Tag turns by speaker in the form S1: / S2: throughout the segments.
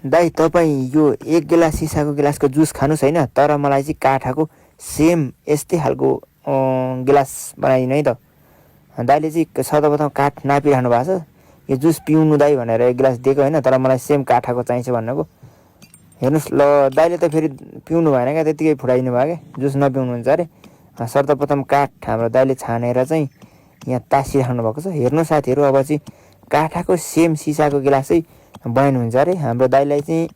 S1: दाइ तपाईँ यो एक गिलास सिसाको गिलासको जुस खानुहोस् होइन, तर मलाई चाहिँ काठाको सेम यस्तै खालको गिलास बनाइदिनु है त। दाइले चाहिँ सर्वप्रथम काठ नापिराख्नु भएको छ, यो जुस पिउनु दाइ भनेर एक गिलास दिएको होइन, तर मलाई सेम काठाको चाहिन्छ भन्नुको। हेर्नुहोस् ल, दाइले त फेरि पिउनु भएन क्या, त्यत्तिकै फुटाइदिनु भयो क्या, जुस नपिउनुहुन्छ अरे। सर्वप्रथम काठ हाम्रो दाइले छानेर चाहिँ यहाँ तासिराख्नु भएको छ। हेर्नु साथीहरू, अब चाहिँ काठाको सेम सिसाको गिलासै बनाउनुहुन्छ अरे। हाम्रो दाइलाई चाहिँ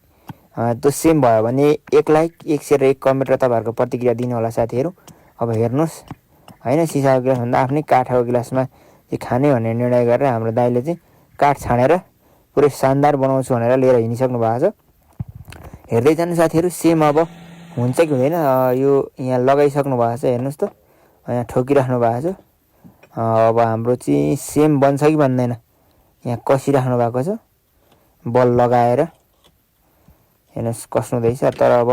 S1: त्यो सेम भयो भने एक लाइक, एक सेयर, एक कमेन्ट र तपाईँहरूको प्रतिक्रिया दिनु होला साथीहरू। अब हेर्नुहोस् होइन, सिसाको गिलासभन्दा आफ्नै काठको गिलासमा चाहिँ खाने भन्ने निर्णय गरेर हाम्रो दाइले चाहिँ काठ छानेर पुरै शानदार बनाउँछु भनेर लिएर हिँडिसक्नु भएको छ। हेर्दै जानु साथीहरू, सेम अब हुन्छ कि हुँदैन यो यहाँ लगाइसक्नु भएको छ। हेर्नुहोस् त, यहाँ ठोकिराख्नु भएको छ। अब हाम्रो चाहिँ सेम बन्छ कि बन्दैन, यहाँ कसिराख्नु भएको छ बल लगाएर। हेर्नुहोस् कस्नु हुँदैछ, तर अब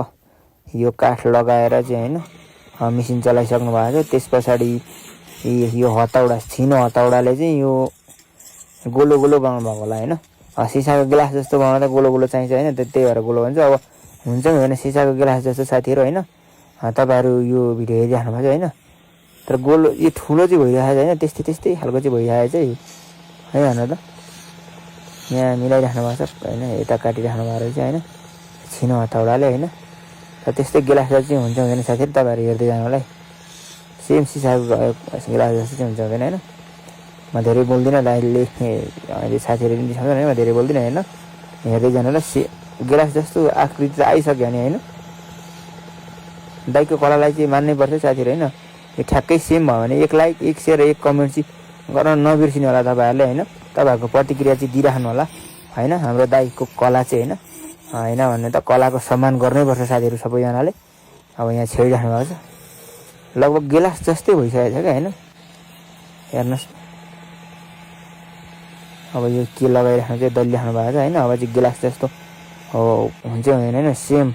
S1: यो काठ लगाएर चाहिँ होइन मेसिन चलाइसक्नु भएको छ। त्यस पछाडि यो हतौडा, छिनो हतौडाले चाहिँ यो गोलो गोलो बनाउनु भएको होला होइन। सिसाको गिलास जस्तो बनाउन त गोलो गोलो चाहिन्छ होइन, त्यही भएर गोलो हुन्छ। अब हुन्छ कि होइन सिसाको गिलास जस्तो साथीहरू होइन, तपाईँहरू यो भिडियो हेरिराख्नु भएको छ होइन, तर गोलो यो ठुलो चाहिँ भइरहेको छैन, त्यस्तै त्यस्तै खालको चाहिँ भइरहेको चाहिँ है हेर्नु त। यहाँ मिलाइराख्नु भएको छ होइन, यता काटिराख्नु भएको रहेछ होइन छिनो हतौडाले होइन। र त्यस्तै गिलास चाहिँ हुन्छ हुँदैन साथीहरू, तपाईँहरू हेर्दै जानु होला है। सेम सिसाको गिलास जस्तो चाहिँ हुन्छ हुँदैन होइन। म धेरै बोल्दिनँ, दाइले अहिले साथीहरू पनि दिइसक्छ होइन, म धेरै बोल्दिनँ होइन, हेर्दै जानु होला। गिलास जस्तो आकृति त आइसक्यो नि होइन। दाइको कलालाई चाहिँ मान्नै पर्छ साथीहरू होइन। यो ठ्याक्कै सेम भयो भने एक लाइक, एक सेयर, एक कमेन्ट चाहिँ गर्न नबिर्सिनु होला तपाईँहरूले होइन। तपाईँहरूको प्रतिक्रिया चाहिँ दिइराख्नु होला होइन। हाम्रो दाइको कला चाहिँ होइन भन्ने त कलाको सम्मान गर्नैपर्छ साथीहरू सबैजनाले। अब यहाँ छेडिराख्नु भएको छ, लगभग गिलास जस्तै भइसकेको छ क्या होइन। हेर्नुहोस् अब यो के लगाइराख्नु चाहिँ दलिराख्नु भएको छ होइन। अब चाहिँ गिलास जस्तो हो हुन्छ हुँदैन होइन, सेम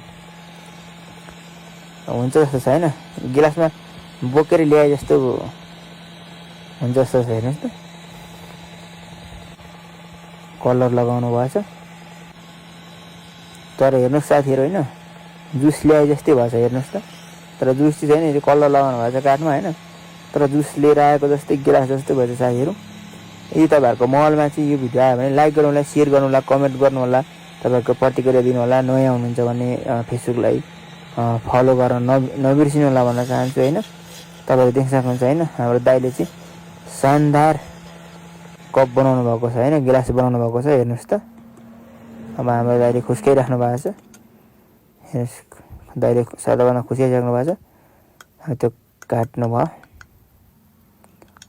S1: हुन्छ जस्तो छ होइन। गिलासमा बोकेर ल्याए जस्तो हुन्छ जस्तो छ। हेर्नुहोस् त, कलर लगाउनु भएछ, तर हेर्नुहोस् साथीहरू होइन जुस ल्याए जस्तै भएछ हेर्नुहोस् त। तर जुस चाहिँ छैन, यो कलर लगाउनु भएछ काठमा होइन, तर जुस लिएर आएको जस्तै गिलास जस्तै भएछ साथीहरू। यदि तपाईँहरूको महलमा चाहिँ यो भिडियो आयो भने लाइक गर्नु होला, सेयर गर्नु होला, कमेन्ट गर्नु होला, तपाईँहरूको प्रतिक्रिया दिनु होला। नयाँ हुनुहुन्छ भने फेसबुकलाई फलो गर्न नबिर्सिनु होला भन्न चाहन्छु होइन। तपाईँहरू देख्न सक्नुहुन्छ होइन, हाम्रो दाइले चाहिँ शानदार कप बनाउनु भएको छ होइन, गिलास बनाउनु भएको छ। हेर्नुहोस् त, अब हाम्रो दाइले खुस्काइराख्नु भएको छ। हेर्नुहोस् दाइले सबैभन्दा खुसियाइसक्नु भएको छ। त्यो काट्नु भयो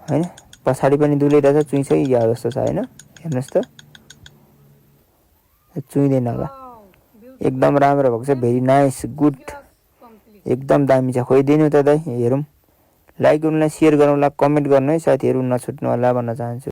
S1: होइन, पछाडि पनि दुलिरहेछ, चुइन्छ या जस्तो छ होइन। हेर्नुहोस् त, चुइँदैन होला, एकदम राम्रो भएको छ, भेरी नाइस गुड, एकदम दामी छ। खोइदिनु त दाइ हेरौँ। लाइक गर्नुलाई, सेयर गर्नुलाई, कमेन्ट गर्नु है साथीहरू, नछुट्नु होला भन्न चाहन्छु।